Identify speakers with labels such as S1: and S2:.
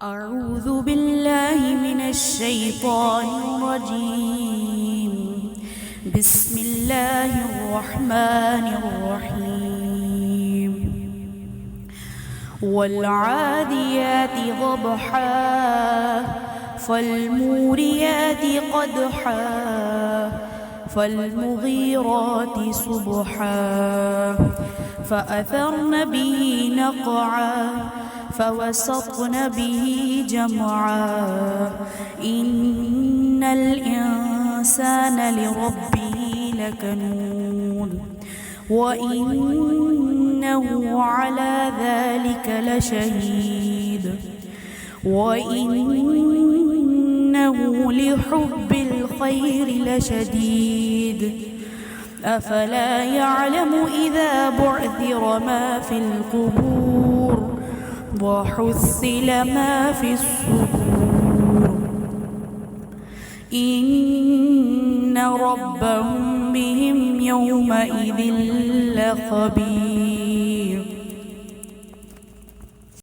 S1: أعوذ بالله من الشيطان الرجيم. بسم الله الرحمن الرحيم. والعاديات ضبحا فالموريات قدحا فالمغيرات صبحا فأثرن به نقعا فوسطن به جمعا إن الإنسان لربه لكنود وإنه على ذلك لشهيد وإنه لحب الخير لشديد أفلا يعلم إذا بعثر ما في القبور وحصل ما في الصدور إن ربهم بهم يومئذ لخبير.